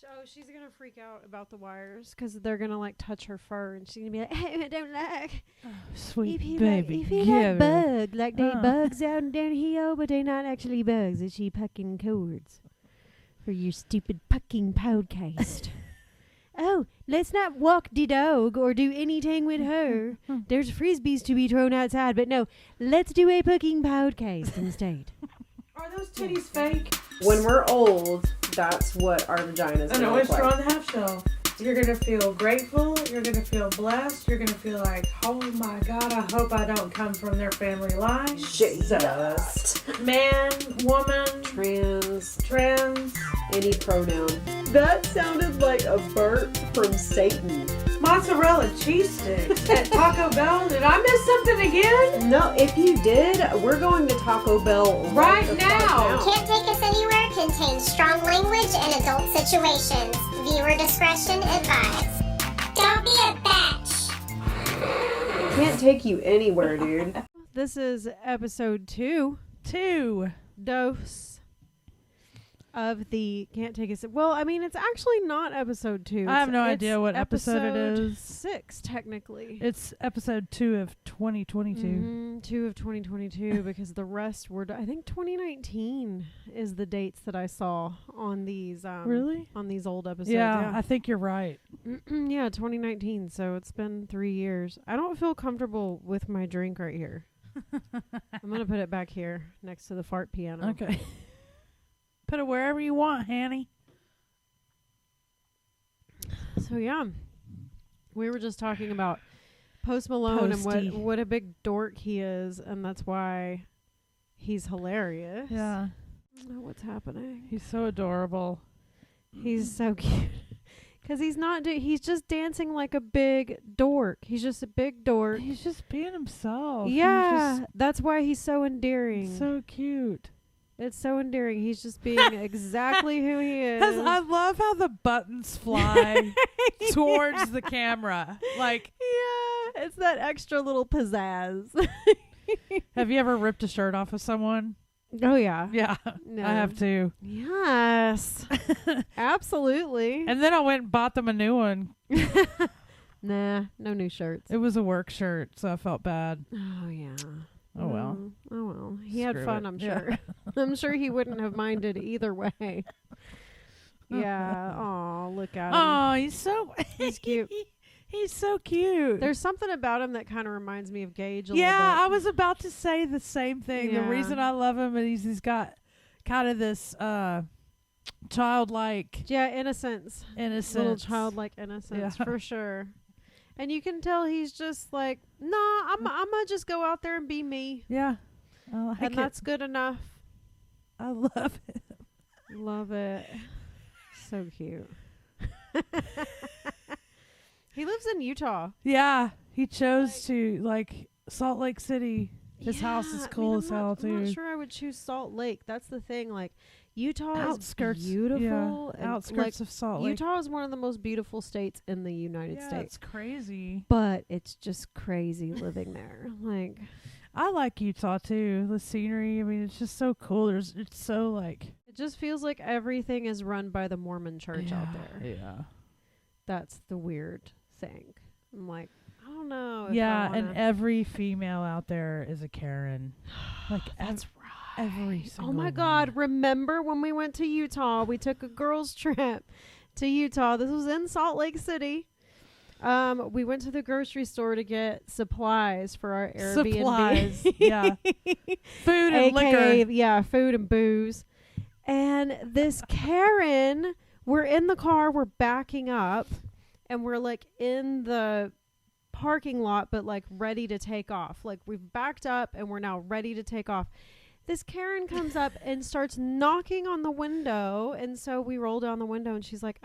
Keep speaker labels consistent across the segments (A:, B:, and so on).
A: Oh, she's gonna freak out about the wires because they're gonna like touch her fur, and she's gonna be like, "Hey, I don't like."
B: Sweet
A: if you
B: baby,
A: like, if you
B: give
A: like
B: her.
A: bug, like they bugs out down here, but they not actually bugs. It's she pucking cords for your stupid pucking podcast. Oh, let's not walk the dog or do anything with her. There's frisbees to be thrown outside, but no, let's do a pucking podcast instead.
C: Are those titties fake?
D: When we're old, that's what our vaginas
C: An
D: gonna look
C: oyster
D: like.
C: on the half shell. You're gonna feel grateful. You're gonna feel blessed. You're gonna feel like, oh my God, I hope I don't come from their family line.
D: Jesus.
C: Man, woman,
D: Trans,
C: trans,
D: any pronoun. That sounded like a burp from Satan.
C: mozzarella cheese sticks at Taco Bell. Did I miss something again?
D: No, if you did, we're going to Taco Bell
C: Right
D: the fuck
C: now.
E: Can't Take Us Anywhere contains strong language and adult situations. Viewer discretion advised. Don't be a bitch.
D: Can't take you anywhere, dude.
A: This is episode 2 dose of the Can't Take Us. Well, I mean, it's actually not episode 2.
B: I have no
A: It's
B: idea what episode it is.
A: 6, technically.
B: It's episode 2 of 2022.
A: 2 of 2022, because the rest were, I think 2019 is the dates that I saw on these.
B: Really?
A: On these old episodes.
B: Yeah, I think you're right.
A: Yeah, 2019. So it's been 3 years. I don't feel comfortable with my drink right here. I'm going to put it back here next to the fart piano.
B: Okay. Put it wherever you want, Hanny.
A: So yeah, we were just talking about Post Malone
B: Posty.
A: and what a big dork he is, and that's why he's hilarious.
B: Yeah.
A: Oh, what's happening?
B: He's so adorable.
A: He's so cute. Because he's not, he's just dancing like a big dork. He's just a big dork.
B: He's just being himself.
A: Yeah,
B: He's
A: that's why he's so endearing.
B: just so cute.
A: It's so endearing. He's just being exactly who he is.
B: I love how the buttons fly towards the camera. Like,
A: yeah, it's that extra little pizzazz.
B: have you ever ripped a shirt off of someone?
A: Oh, yeah.
B: Yeah,
A: No.
B: I have too.
A: Yes. Absolutely.
B: And then I went and bought them a new one.
A: Nah, no new shirts.
B: It was a work shirt, so I felt bad.
A: Oh, yeah.
B: Oh, well.
A: Oh, well. He had
B: Screw
A: fun,
B: it.
A: I'm
B: Yeah.
A: sure. I'm sure he wouldn't have minded either way. Yeah. Oh, look at him.
B: Oh, he's so
A: He's cute.
B: He's so cute.
A: There's something about him that kind of reminds me of Gage a
B: yeah, I
A: little bit.
B: was about to say the same thing.
A: Yeah.
B: The reason I love him is he's got kind of this childlike
A: Yeah, innocence.
B: innocence.
A: Little childlike innocence,
B: Yeah.
A: for sure. And you can tell he's just like, nah, I'm gonna just go out there and be me.
B: Yeah. I like
A: And
B: it.
A: that's good enough.
B: I love it.
A: Love it. So cute. He lives in Utah.
B: Yeah. He chose to, like, Salt Lake City. His house is cool as hell,
A: I'm not
B: too.
A: sure I would choose Salt Lake. That's the thing. Like, Utah
B: Outskirts.
A: is beautiful.
B: Yeah.
A: and,
B: Outskirts of Salt Lake.
A: Utah is one of the most beautiful states in the United
B: Yeah,
A: States.
B: it's crazy.
A: But it's just crazy living there. Like,
B: I like Utah, too. The scenery, I mean, it's just so cool. It's so, like...
A: it just feels like everything is run by the Mormon church out there.
B: Yeah.
A: That's the weird thing. I'm like, I don't know. If I
B: Yeah,
A: wanna-
B: and every female out there is a Karen. Like,
A: That's
B: every single
A: Oh my
B: one.
A: God. Remember when we went to Utah? We took a girls' trip to Utah. This was in Salt Lake City. We went to the grocery store to get supplies for our Airbnb.
B: Supplies, yeah. Food and
A: AKA,
B: liquor.
A: yeah, food and booze. And this Karen, we're in the car, we're backing up, and we're like in the parking lot, but like ready to take off. Like we've backed up and we're now ready to take off. This Karen comes up and starts knocking on the window, and so we roll down the window, and she's like,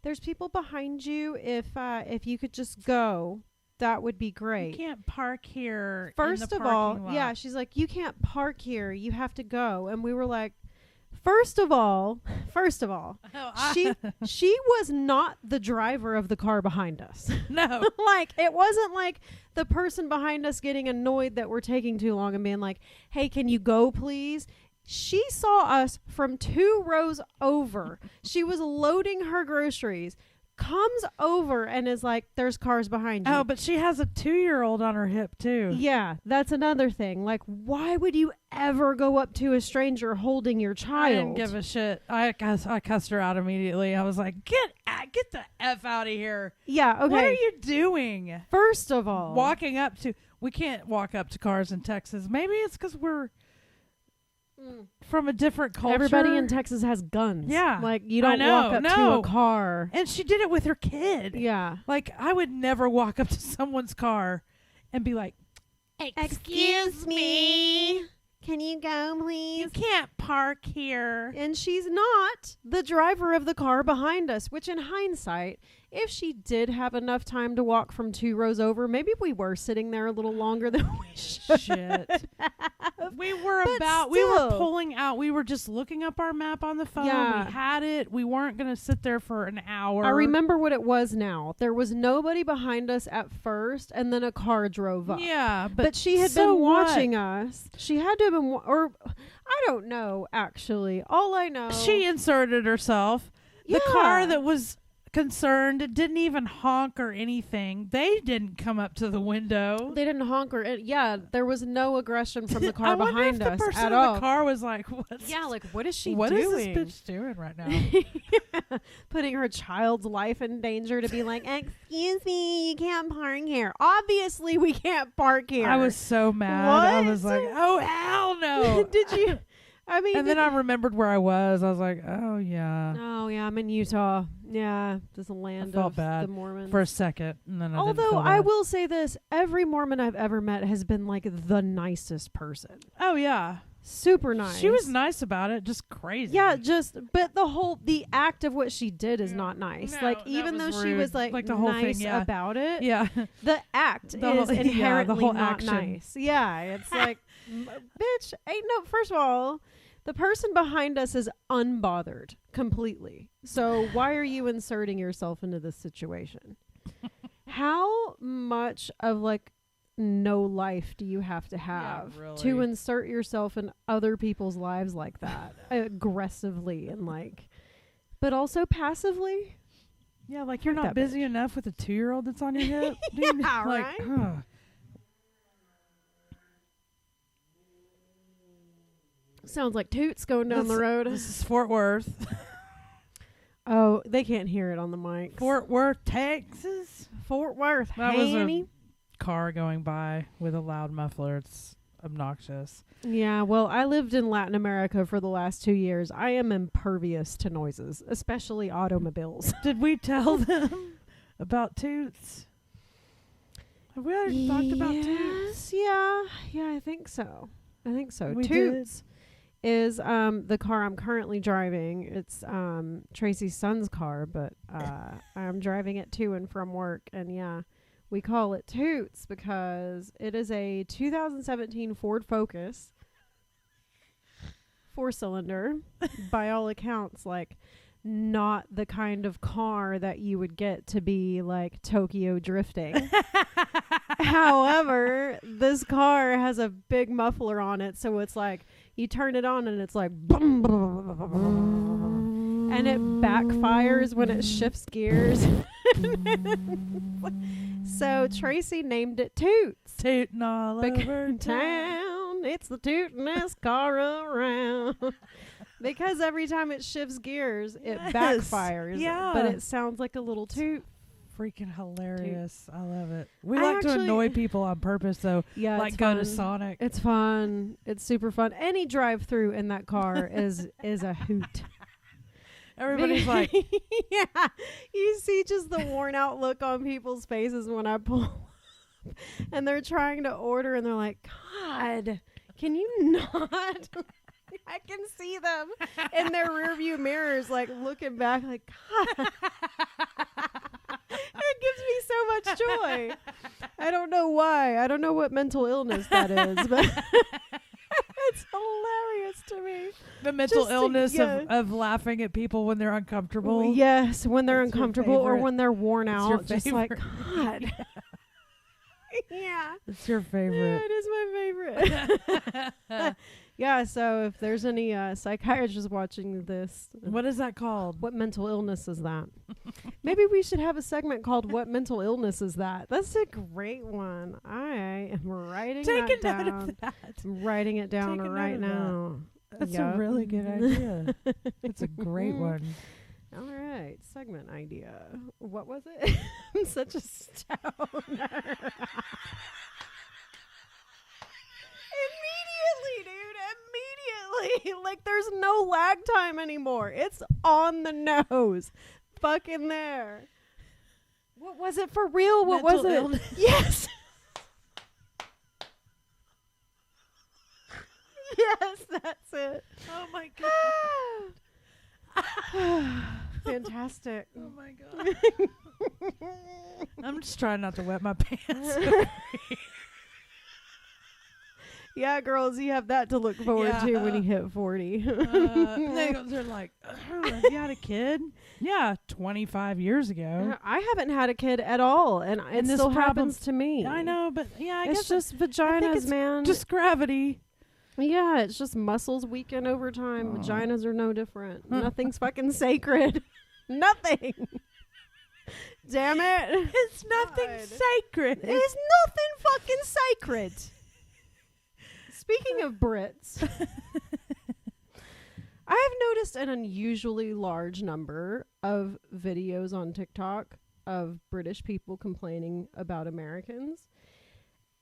A: there's people behind you. If you could just go, that would be great.
B: You can't park here.
A: First of all, yeah, she's like, you can't park here. You have to go. And we were like, first of all, she was not the driver of the car behind us.
B: No.
A: Like, it wasn't like the person behind us getting annoyed that we're taking too long and being like, hey, can you go please? She saw us from 2 rows over. She was loading her groceries, comes over and is like, there's cars behind you.
B: Oh, but she has a 2-year-old on her hip too.
A: Yeah, that's another thing. Like, why would you ever go up to a stranger holding your child?
B: I didn't give a shit. I cussed her out immediately. I was like, get the F out of here.
A: Yeah, okay.
B: What are you doing?
A: First of all,
B: We can't walk up to cars in Texas. Maybe it's because we're from a different culture.
A: everybody in Texas has guns.
B: Yeah,
A: Like, you
B: I
A: don't
B: know,
A: walk up to
B: no.
A: a car.
B: And she did it with her kid.
A: Yeah.
B: Like, I would never walk up to someone's car and be like,
A: Excuse me. Can you go,
B: you
A: please?
B: can't park here.
A: And she's not the driver of the car behind us, which in hindsight, if she did have enough time to walk from 2 rows over, maybe we were sitting there a little longer than we should.
B: Shit. We were
A: But
B: we were
A: still.
B: pulling out. We were just looking up our map on the phone.
A: Yeah.
B: We had it. We weren't going to sit there for an hour.
A: I remember what it was now. There was nobody behind us at first, and then a car drove up.
B: Yeah,
A: But she had
B: so
A: been
B: what?
A: watching us. She had to have been, or I don't know, actually. All I know.
B: She inserted herself. The
A: Yeah.
B: car that was concerned didn't even honk or anything. They didn't come up to the window.
A: They didn't honk or, yeah, there was no aggression from the
B: I
A: car
B: wonder
A: behind
B: if the
A: us
B: person
A: at
B: in
A: all.
B: the car was like, "What's
A: Yeah, like, what is she
B: what is
A: doing?
B: this bitch doing right now?"
A: Putting her child's life in danger to be like, excuse me, you can't park here. Obviously, we can't park here.
B: I was so mad. I
A: What?
B: was like, "Oh hell no!"
A: Did you? I mean,
B: And then I remembered where I was. I was like, "Oh yeah."
A: oh, yeah, I'm in Utah. Yeah, this land
B: felt
A: of
B: bad
A: the Mormons.
B: For a second, and then I didn't
A: Although
B: feel
A: I
B: bad.
A: will say this, every Mormon I've ever met has been like the nicest person.
B: Oh yeah,
A: Super nice.
B: she was nice about it, just crazy.
A: Yeah, but the act of what she did is not nice.
B: No,
A: like,
B: that
A: even though
B: was
A: she was
B: rude.
A: like
B: The whole
A: nice
B: thing, yeah.
A: about it,
B: Yeah.
A: the act
B: The whole-
A: is
B: yeah, the
A: inherently
B: whole
A: not
B: action.
A: nice. Yeah, it's like, bitch, ain't no. First of all, the person behind us is unbothered completely. So why are you inserting yourself into this situation? How much of like no life do you have to have to
B: really.
A: insert yourself in other people's lives like that aggressively and like, but also passively?
B: Yeah, like you're
A: Fuck
B: not
A: that
B: busy enough with a 2-year-old that's on your hip. Dude,
A: Yeah,
B: like,
A: right?
B: huh.
A: Sounds like toots going down the road.
B: This is Fort Worth.
A: Oh, they can't hear it on the mic.
B: Fort Worth, Texas.
A: Fort Worth,
B: That was
A: honey.
B: a car going by with a loud muffler. It's obnoxious.
A: Yeah, well, I lived in Latin America for the last 2 years. I am impervious to noises, especially automobiles.
B: Did we tell them about Toots? Have we already talked about Toots?
A: Yeah, I think so.
B: We
A: Toots is the car I'm currently driving. It's Tracy's son's car, but I'm driving it to and from work, and yeah, we call it Toots because it is a 2017 Ford Focus, 4-cylinder, by all accounts, like not the kind of car that you would get to be like Tokyo drifting. However, this car has a big muffler on it, so it's like you turn it on and it's like and it backfires when it shifts gears. So Tracy named it Toots.
B: Tootin' all over town.
A: Town, it's the tootin'est car around. Because every time it shifts gears, it
B: Yes.
A: backfires.
B: Yeah.
A: But it sounds like a little toot.
B: Freaking hilarious. I love it. We
A: I
B: like to
A: actually-
B: annoy people on purpose, though.
A: Yeah,
B: Like
A: it's
B: go to
A: fun.
B: Sonic.
A: It's fun. It's super fun. Any drive-through in that car is a hoot.
B: Everybody's like,
A: yeah, you see just the worn out look on people's faces when I pull up, and they're trying to order, and they're like, "God, can you not?" I can see them in their rearview mirrors, like looking back, like, God. It gives me so much joy. I don't know why. I don't know what mental illness that is, but it's hilarious to me.
B: the mental
A: Just to-
B: illness
A: yeah.
B: of laughing at people when they're uncomfortable.
A: Yes, when they're
B: It's your
A: uncomfortable or
B: favorite.
A: when they're worn
B: It's your
A: out. Just like,
B: favorite.
A: God. Yeah.
B: It's your
A: Yeah,
B: favorite.
A: it is my favorite. Yeah, so if there's any psychiatrists watching this,
B: What is that called?
A: what mental illness is that? Maybe we should have a segment called "What Mental Illness Is That?" That's a great one. I am writing
B: Take
A: that
B: a
A: down.
B: note of that.
A: I'm writing it down
B: Take a note
A: right
B: of that.
A: now.
B: That's
A: Yup.
B: a really good idea. It's a great one.
A: All right, segment idea. What was it? I'm such a stoner. Immediately, dude. Immediately. Like, there's no lag time anymore. It's on the nose. Fucking there. What was it for real? What was
B: Mental
A: it?
B: illness.
A: Yes. Yes, that's it.
B: Oh my god.
A: Fantastic.
B: Oh my god. I'm just trying not to wet my pants.
A: Yeah, girls, you have that to look forward to when you hit 40.
B: They're like, have you had a kid? Yeah, 25 years ago.
A: I haven't had a kid at all, and it
B: this
A: still
B: problem-
A: happens to me.
B: I know, but yeah, I
A: it's
B: guess
A: just
B: I think
A: vaginas,
B: it's
A: man.
B: just gravity.
A: Yeah, it's just muscles weaken over time. Vaginas are no different. Nothing's fucking sacred. Nothing. Damn it.
B: It's nothing
A: God.
B: sacred.
A: It's nothing fucking sacred. Speaking of Brits, I have noticed an unusually large number of videos on TikTok of British people complaining about Americans.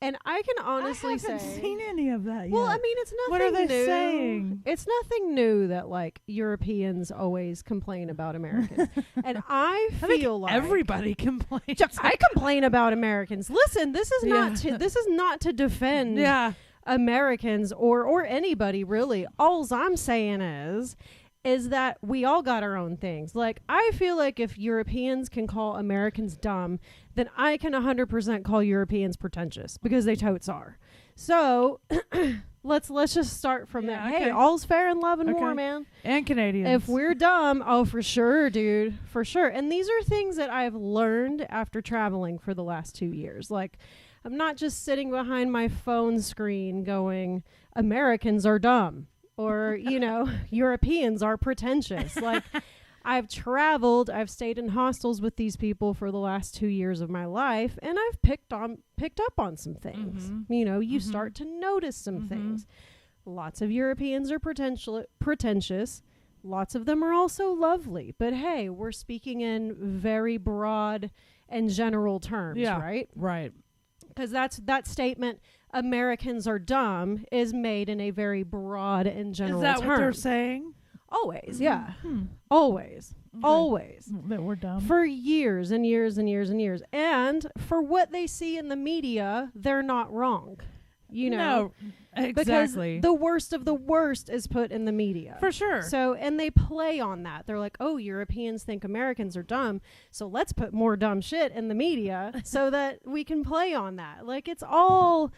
A: And I can honestly
B: I haven't
A: say,
B: seen any of that yet.
A: well, I mean, it's nothing
B: What are they
A: new.
B: saying?
A: It's nothing new that like Europeans always complain about Americans. And I feel like
B: everybody complains.
A: I complain about Americans. Listen, this is not to defend
B: Yeah.
A: Americans or anybody really. Alls I'm saying is that we all got our own things. Like, I feel like if Europeans can call Americans dumb, then I can 100% call Europeans pretentious, because they totes are. So let's just start from
B: Yeah,
A: there.
B: okay.
A: Hey, all's fair in love and war,
B: Okay.
A: man.
B: And Canadians.
A: If we're dumb, oh, for sure, dude. For sure. And these are things that I've learned after traveling for the last 2 years. Like, I'm not just sitting behind my phone screen going, Americans are dumb, or, Europeans are pretentious. Like, I've traveled, I've stayed in hostels with these people for the last 2 years of my life, and I've picked up on some things.
B: Mhm.
A: You start to notice some things. Lots of Europeans are pretentious. Lots of them are also lovely. But hey, we're speaking in very broad and general terms,
B: Yeah.
A: right?
B: Right.
A: Because that statement, Americans are dumb, is made in a very broad and general
B: Is that
A: term.
B: what they're saying?
A: Always, yeah.
B: Hmm.
A: Always.
B: Okay.
A: Always.
B: That we're dumb.
A: For years and years and years and years. And for what they see in the media, they're not wrong.
B: No, exactly.
A: Because the worst of the worst is put in the media.
B: For sure.
A: So, and they play on that. They're like, oh, Europeans think Americans are dumb, so let's put more dumb shit in the media so that we can play on that. Like, it's all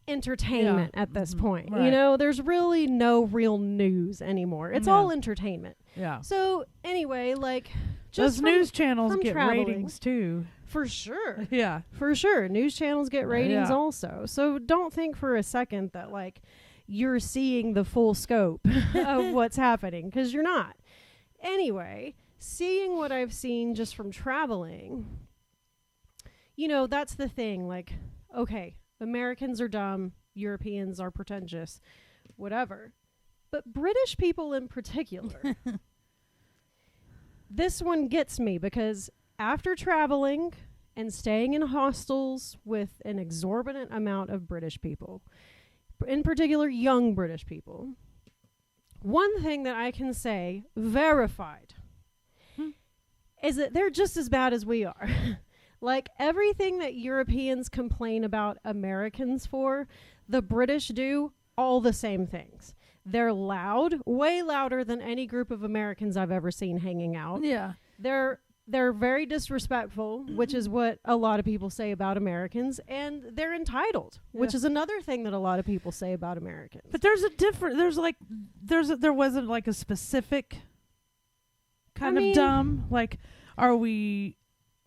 A: entertainment at this point.
B: Right.
A: There's really no real news anymore. It's
B: Yeah.
A: all entertainment.
B: Yeah.
A: So, anyway, like, just
B: Those news channels
A: from
B: get
A: traveling.
B: ratings too.
A: for sure.
B: Yeah.
A: For sure. News channels get ratings
B: Yeah.
A: also. So don't think for a second that, like, you're seeing the full scope of what's happening, because you're not. Anyway, seeing what I've seen just from traveling, that's the thing. Like, okay, Americans are dumb, Europeans are pretentious, whatever. But British people in particular, this one gets me, because after traveling and staying in hostels with an exorbitant amount of British people, in particular young British people, one thing that I can say, verified, is that they're just as bad as we are. Like, everything that Europeans complain about Americans for, the British do all the same things. They're loud, way louder than any group of Americans I've ever seen hanging out.
B: Yeah.
A: They're very disrespectful, which is what a lot of people say about Americans, and they're entitled, which is another thing that a lot of people say about Americans.
B: But there wasn't like a specific kind of dumb. Like,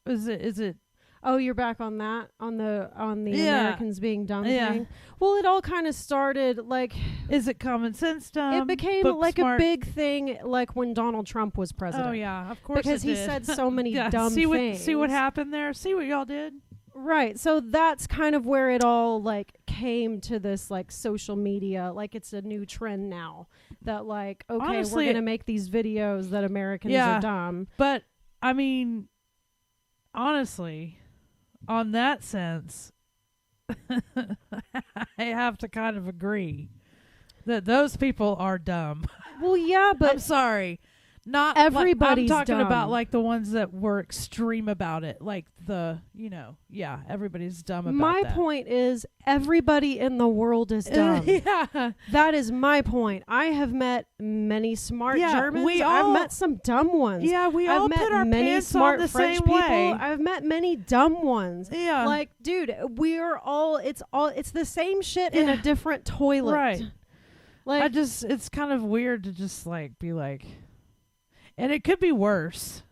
B: is it
A: Oh, you're back on that on the
B: Yeah.
A: Americans being dumb
B: Yeah.
A: thing. Well, it all kind of started like
B: Is it common sense dumb?
A: it became
B: book
A: like
B: smart?
A: a big thing, like when Donald Trump was president.
B: Oh yeah, of course.
A: because
B: it
A: he
B: did.
A: said so many
B: Yeah,
A: dumb
B: see
A: things.
B: what happened there. See what y'all did.
A: Right. So that's kind of where it all like came to this like social media. Like it's a new trend now that like, okay,
B: Honestly,
A: we're going to make these videos that Americans
B: Yeah.
A: are dumb.
B: But I mean, honestly, on that sense, I have to kind of agree that those people are dumb.
A: Well, yeah,
B: I'm
A: but
B: sorry. Not
A: everybody's
B: I'm talking
A: dumb.
B: about like the ones that were extreme about it, like everybody's dumb about
A: my
B: that.
A: point is everybody in the world is dumb.
B: Yeah,
A: That is my point. I have met many smart
B: Yeah,
A: Germans.
B: we
A: I've
B: all-
A: met some dumb ones.
B: yeah. We all
A: I've met
B: put our
A: many
B: pants
A: smart
B: on the
A: French
B: same
A: people.
B: way.
A: I've met many dumb ones.
B: Yeah,
A: Like, dude, it's the same shit in a
B: Yeah.
A: different toilet.
B: Right.
A: Like,
B: it's kind of weird to just like be like, and it could be worse.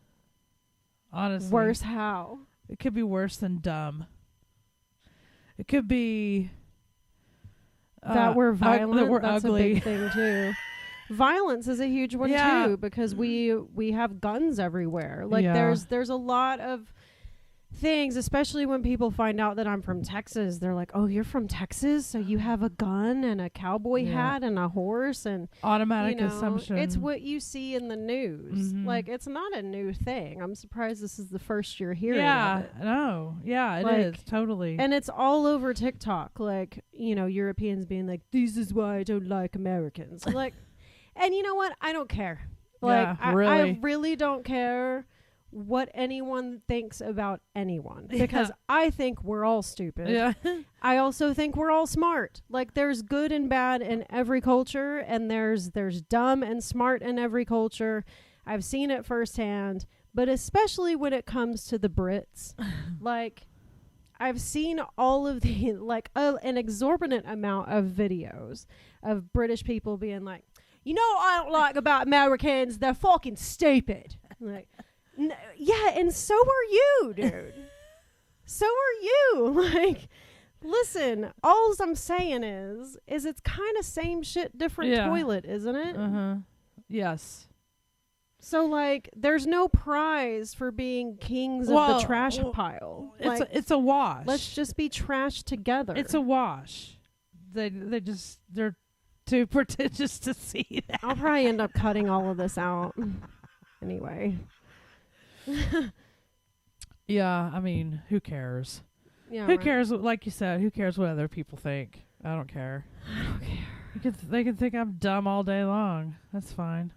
B: Honestly,
A: worse how?
B: It could be worse than dumb. It could be
A: That we're violent.
B: that we're
A: That's
B: ugly.
A: a big thing too. Violence is a huge one
B: Yeah.
A: too because we have guns everywhere. Like
B: Yeah.
A: there's a lot of things, especially when people find out that I'm from Texas. They're like, "Oh, you're from Texas, so you have a gun and a cowboy
B: Yeah.
A: hat and a horse and
B: Automatic
A: you know,
B: assumption.
A: it's what you see in the news.
B: Mhm.
A: Like it's not a new thing. I'm surprised this is the first you're hearing
B: Yeah,
A: of it.
B: no, yeah, it
A: Like,
B: is totally.
A: And it's all over TikTok, like, you know, Europeans being like, "This is why I don't like Americans." Like, and you know what? I don't care. Like,
B: Yeah,
A: I
B: really.
A: really don't care what anyone thinks about anyone because I think we're all stupid.
B: yeah,
A: I also think we're all smart. Like, there's good and bad in every culture, and there's dumb and smart in every culture. I've seen it firsthand, but especially when it comes to the Brits, like. I've seen all of the, like, an exorbitant amount of videos of British people being like, "You know what I don't like about Americans? They're fucking stupid." I'm like, yeah, and so are you, dude. So are you. Like, listen, all I'm saying is it's kind of same shit, different
B: Yeah.
A: toilet, isn't it?
B: yes.
A: So, like, there's no prize for being kings of
B: Well,
A: the trash pile.
B: It's
A: Like,
B: it's a wash.
A: let's just be trash together.
B: It's a wash. They're too pretentious to see that.
A: I'll probably end up cutting all of this out. Anyway.
B: Yeah, I mean, who cares?
A: Yeah.
B: Who
A: right.
B: cares? Like you said, who cares what other people think? I don't care.
A: I don't care.
B: They can think I'm dumb all day long. That's fine.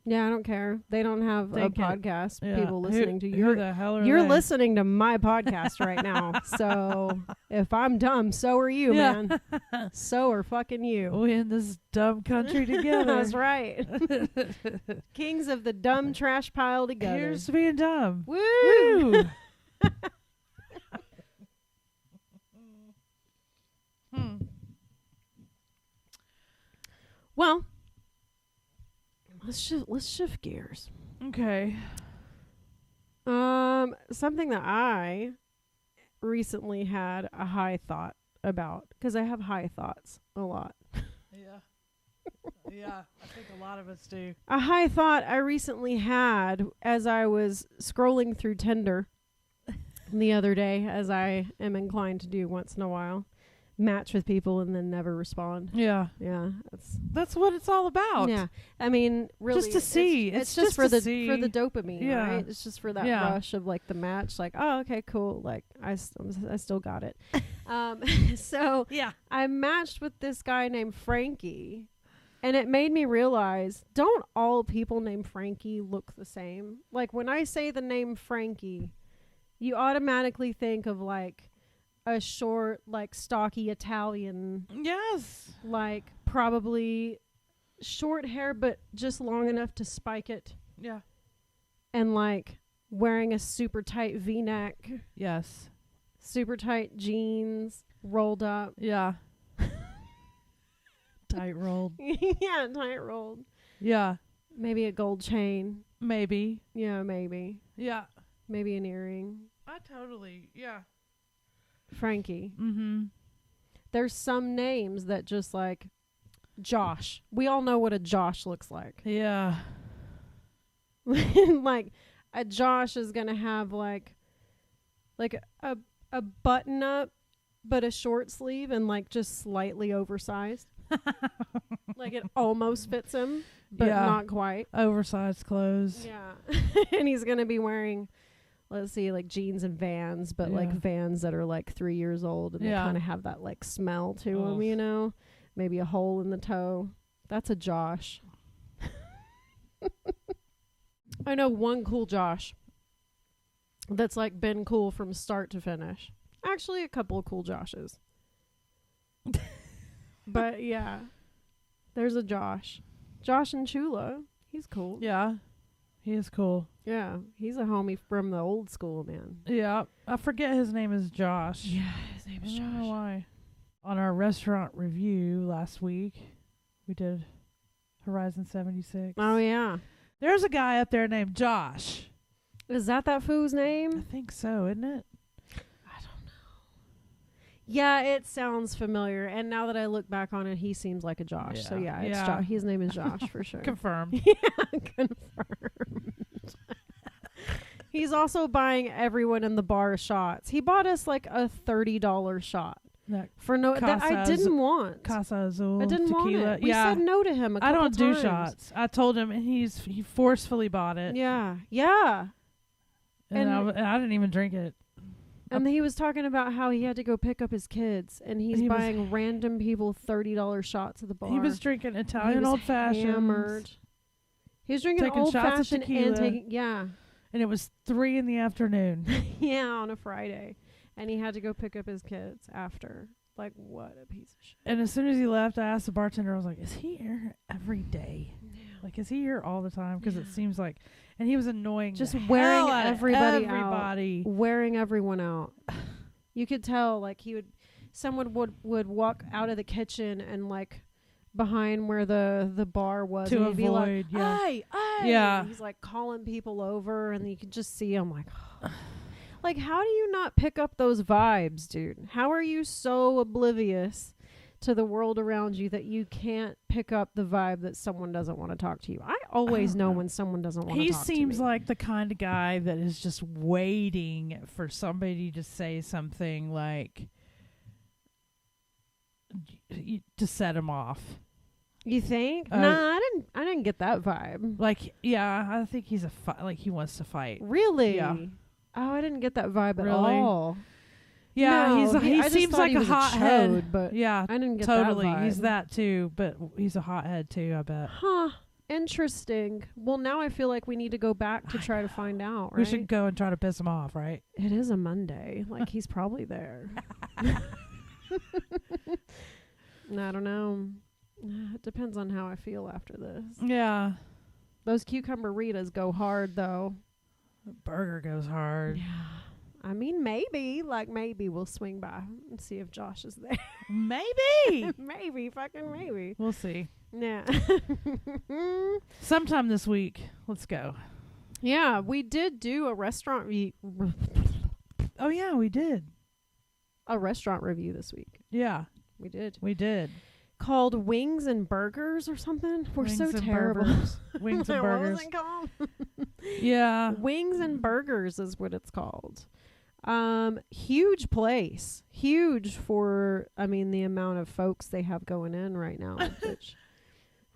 A: Yeah, I don't care. They don't have
B: They
A: a
B: can-
A: podcast.
B: Yeah.
A: People listening to
B: who
A: your.
B: the hell are
A: You're
B: they?
A: listening to my podcast right now. So if I'm dumb, so are you,
B: Yeah.
A: man. So are fucking you.
B: We in this dumb country together.
A: That's right. Kings of the dumb trash pile together.
B: Here's to being dumb.
A: Woo!
B: Woo!
A: Well, let's shift gears.
B: Okay.
A: Something that I recently had a high thought about, because I have high thoughts a lot.
B: Yeah. Yeah, I think a lot of us do.
A: A high thought I recently had as I was scrolling through Tinder the other day, as I am inclined to do once in a while. Match with people and then never respond.
B: Yeah.
A: Yeah,
B: That's what it's all about.
A: yeah. I mean, really,
B: Just to see.
A: It's
B: It's
A: just
B: just
A: for
B: to
A: the
B: see.
A: for the dopamine,
B: Yeah.
A: right? It's just for that
B: Yeah.
A: rush of like the match. Like, oh, okay, cool. Like, I still got it. So
B: Yeah.
A: I matched with this guy named Frankie, and it made me realize, don't all people named Frankie look the same? Like, when I say the name Frankie, you automatically think of like a short, like stocky Italian,
B: Yes.
A: like probably short hair, but just long enough to spike it,
B: Yeah.
A: and like wearing a super tight V-neck,
B: Yes.
A: super tight jeans, rolled up.
B: Yeah. Tight rolled.
A: Yeah, tight rolled.
B: Yeah.
A: Maybe a gold chain.
B: Maybe.
A: Yeah, maybe.
B: Yeah.
A: Maybe an earring.
B: I totally, yeah.
A: Frankie.
B: Mm-hmm.
A: There's some names that just like Josh. We all know what a Josh looks like.
B: Yeah.
A: Like a Josh is gonna have like a button up, but a short sleeve and like just slightly oversized. Like it almost fits him, but
B: Yeah.
A: not quite.
B: Oversized clothes.
A: Yeah. And he's gonna be wearing, let's see, like jeans and Vans, but like
B: Yeah.
A: Vans that are like 3 years old and they
B: Yeah.
A: kind of have that like smell to them,
B: Ugh.
A: you know? Maybe a hole in the toe. That's a Josh. I know one cool Josh that's like been cool from start to finish. Actually, a couple of cool Joshes. But yeah, there's a Josh. Josh and Chula. He's cool.
B: Yeah. He is cool.
A: Yeah, he's a homie from the old school, man.
B: Yeah. I forget his name is Josh.
A: his name
B: I don't know why. On our restaurant review last week, we did Horizon 76.
A: Oh, yeah.
B: There's a guy up there named Josh.
A: Is that fool's
B: I
A: name?
B: think so, isn't it?
A: I don't know. Yeah, it sounds familiar. And now that I look back on it, he seems like a Josh. So
B: Yeah.
A: yeah, it's
B: Yeah.
A: Josh. His name is Josh for sure.
B: Confirmed.
A: Yeah, confirmed. He's also buying everyone in the bar shots. He bought us like a $30 shot
B: That
A: for that I
B: Casa
A: didn't want.
B: Casa Azul
A: I didn't
B: tequila.
A: want it. We
B: Yeah.
A: said no to him a
B: I
A: couple
B: don't do
A: times.
B: shots. I told him, and he forcefully bought it.
A: Yeah, yeah.
B: And
A: And-
B: I didn't even drink it.
A: And he was talking about how he had to go pick up his kids, and he's
B: He was-
A: buying random people $30 shots at the bar.
B: He was drinking
A: He
B: Italian
A: was
B: old fashioned,
A: hammered. He was drinking
B: taking
A: old
B: shots of
A: fashioned and
B: tequila.
A: taking
B: and it was 3 p.m.
A: yeah, on a Friday, and he had to go pick up his kids after. Like, what a piece of shit.
B: And as soon as he left, I asked the bartender, I was like, is he here every day? Like, is he here all the time? Because it seems like, and he was annoying.
A: Just
B: the hell
A: wearing
B: out of
A: everybody wearing everyone out. You could tell, like, someone would walk out of the kitchen and like behind where the bar was,
B: To
A: and he'd be like,
B: avoid, yeah.
A: "Hey, hey!"
B: Yeah.
A: And he's like calling people over, and you could just see him like, like, how do you not pick up those vibes, dude? How are you so oblivious to the world around you that you can't pick up the vibe that someone doesn't want to talk to you? I always
B: don't
A: know
B: know.
A: when someone doesn't want to
B: He
A: talk to me.
B: seems like the kind of guy that is just waiting for somebody to say something like to set him off.
A: You think?
B: Uh,
A: Nah, I didn't get that vibe.
B: Like, yeah, I think he's like he wants to fight.
A: Really?
B: Yeah.
A: Oh, I didn't get that vibe at
B: Really?
A: all.
B: Yeah,
A: No,
B: he
A: I just
B: seems
A: thought
B: like
A: he
B: a
A: was
B: hothead.
A: chode, but
B: Yeah,
A: I didn't get
B: totally.
A: that vibe.
B: He's that too, but he's a hothead too, I bet.
A: Huh. Interesting. Well, now I feel like we need to go back to try to find out, right?
B: We should go and try to piss him off, right?
A: It is a Monday. Like, he's probably there. I don't know. It depends on how I feel after this.
B: Yeah.
A: Those cucumber Ritas go hard, though.
B: Burger goes hard.
A: Yeah. I mean, maybe we'll swing by and see if Josh is there.
B: Maybe.
A: Maybe, fucking maybe.
B: We'll see.
A: Yeah.
B: Sometime this week. Let's go.
A: Yeah, we did do a restaurant
B: Oh, yeah, we did.
A: review this week.
B: Yeah,
A: We did.
B: we did.
A: Called Wings and Burgers or something. We're
B: Wings
A: so
B: and
A: terrible.
B: burgers. Wings and
A: What was
B: burgers.
A: it called?
B: Yeah.
A: Wings and Burgers is what it's called. Huge place. Huge for, I mean, the amount of folks they have going in right now.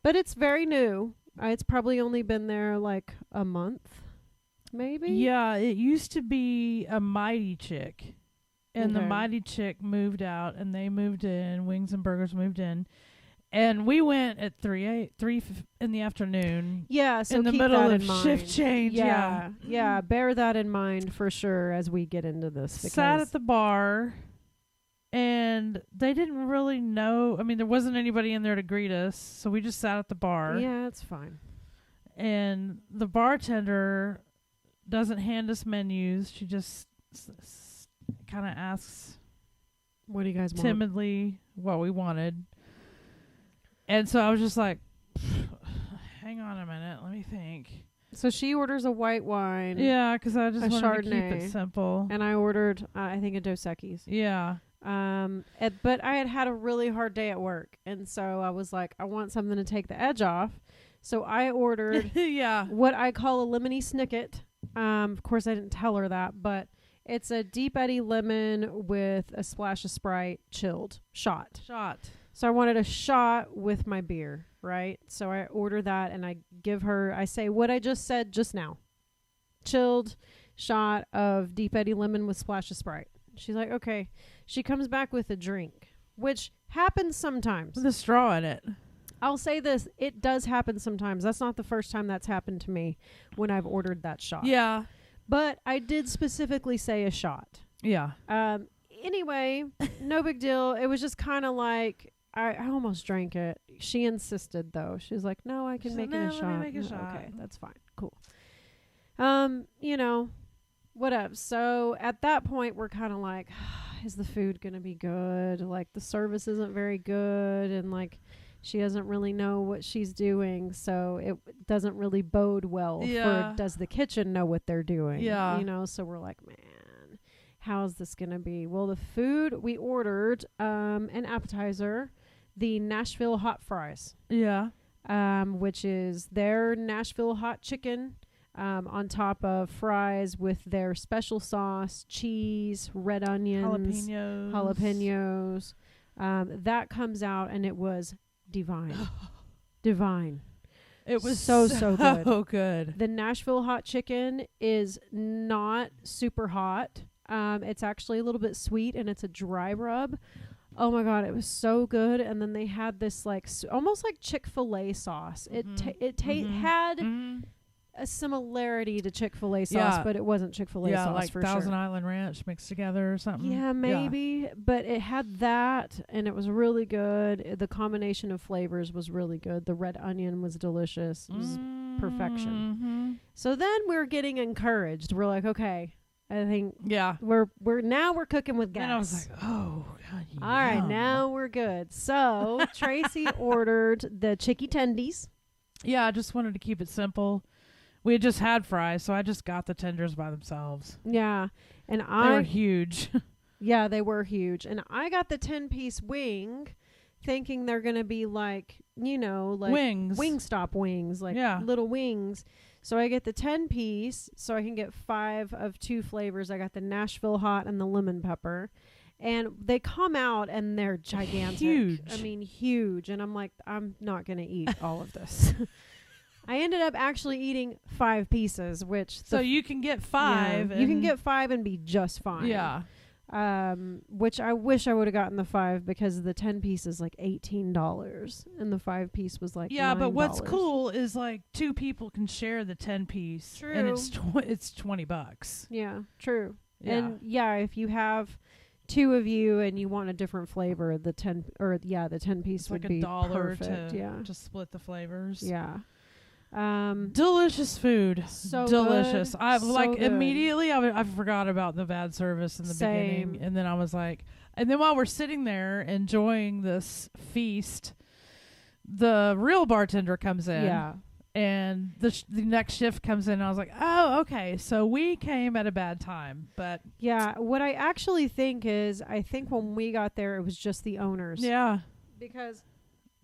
A: But it's very new. It's probably only been there like a month, maybe?
B: Yeah, it used to be a Mighty Chick. And the
A: Okay.
B: Mighty Chick moved out, and they moved in. Wings and Burgers moved in. And we went at 3 in the afternoon.
A: Yeah, so
B: in the
A: keep
B: middle
A: that
B: of
A: in mind.
B: shift change. Yeah.
A: Yeah, bear that in mind for sure as we get into this.
B: Sat
A: because-
B: at the bar, and they didn't really know. I mean, there wasn't anybody in there to greet us, so we just sat at the bar.
A: Yeah, it's fine.
B: And the bartender doesn't hand us menus. She just kind of asks
A: What do you guys want?
B: timidly what we wanted. And so I was just like, hang on a minute, let me think.
A: So she orders a white wine.
B: Yeah, because I just
A: A
B: wanted to keep
A: Chardonnay.
B: it simple.
A: And I ordered, I think, a Dos Equis.
B: Yeah.
A: But I had a really hard day at work. And so I was like, I want something to take the edge off. So I ordered
B: Yeah.
A: what I call a lemony snicket. Of course, I didn't tell her that, but it's a Deep Eddy lemon with a splash of Sprite chilled shot. So I wanted a shot with my beer, right? So I order that and I give her, I say what I just said just now. Chilled shot of Deep Eddy lemon with splash of Sprite. She's like, okay. She comes back with a drink, which happens sometimes.
B: With a straw in it.
A: I'll say this, it does happen sometimes. That's not the first time that's happened to me when I've ordered that shot.
B: Yeah.
A: But I did specifically say a shot.
B: Yeah.
A: Anyway, no big deal. It was just kind of like, I almost drank it. She insisted, though. She was like, no, I can
B: She's
A: make
B: like,
A: it a
B: "No, let
A: shot.
B: me make a shot."
A: Okay, that's fine. Cool. You know, whatever. So at that point, we're kind of like, is the food going to be good? Like, the service isn't very good. And, like, she doesn't really know what she's doing. So it doesn't really bode well
B: Yeah.
A: for, does the kitchen know what they're doing?
B: Yeah.
A: You know, so we're like, man, how's this going to be? Well, the food, we ordered an appetizer, the Nashville hot fries.
B: Yeah.
A: Which is their Nashville hot chicken on top of fries with their special sauce, cheese, red onions, jalapenos. That comes out and it was divine. Divine.
B: It was
A: so good.
B: So good.
A: The Nashville hot chicken is not super hot. It's actually a little bit sweet and it's a dry rub. Oh my God, it was so good. And then they had this like almost like Chick-fil-A sauce. It had a similarity to Chick-fil-A sauce,
B: Yeah.
A: but it wasn't Chick-fil-A
B: Yeah,
A: sauce
B: like
A: for
B: Thousand
A: sure.
B: Island Ranch mixed together or something.
A: Yeah, maybe, but it had that and it was really good. The combination of flavors was really good. The red onion was delicious. It was perfection.
B: Mm-hmm.
A: So then we're getting encouraged. We're like, okay, I think
B: Yeah.
A: we're cooking with gas.
B: And I was like, oh, God.
A: all right,
B: yum.
A: now we're good. So Tracy ordered the chicky tendies.
B: Yeah, I just wanted to keep it simple. We had just had fries, so I just got the tenders by themselves.
A: Yeah, and
B: They were
A: I
B: huge.
A: yeah, they were huge, and I got the 10-piece wing, thinking they're gonna be like, you know, like
B: Wings.
A: Wingstop wings, like
B: Yeah.
A: little wings. So I get the 10-piece, so I can get 5 of 2 flavors. I got the Nashville hot and the lemon pepper. And they come out and they're gigantic.
B: Huge.
A: I mean, huge. And I'm like, I'm not going to eat all of this. I ended up actually eating 5 pieces, which...
B: So you can get 5.
A: Yeah, you can get 5 and be just fine.
B: Yeah.
A: Which I wish I would have gotten the 5 because the 10-piece is like $18 and the 5-piece was like
B: Yeah, but what's
A: $9.
B: cool is like 2 people can share the 10-piece.
A: True.
B: And it's it's $20.
A: Yeah, true.
B: Yeah.
A: And yeah, if you have 2 of you and you want a different flavor, the 10 piece
B: It's
A: would
B: like
A: be
B: $1
A: perfect.
B: to
A: Yeah.
B: just split the flavors.
A: Yeah.
B: Delicious food.
A: So
B: delicious.
A: good.
B: I
A: So
B: like
A: good.
B: immediately I forgot about the bad service in the
A: Same.
B: beginning, and then I was like, and then while we're sitting there enjoying this feast, the real bartender comes in.
A: Yeah.
B: And the next shift comes in, and I was like, oh, okay, so we came at a bad time, but
A: Yeah. What I actually think is, I think when we got there, it was just the owners.
B: yeah,
A: Because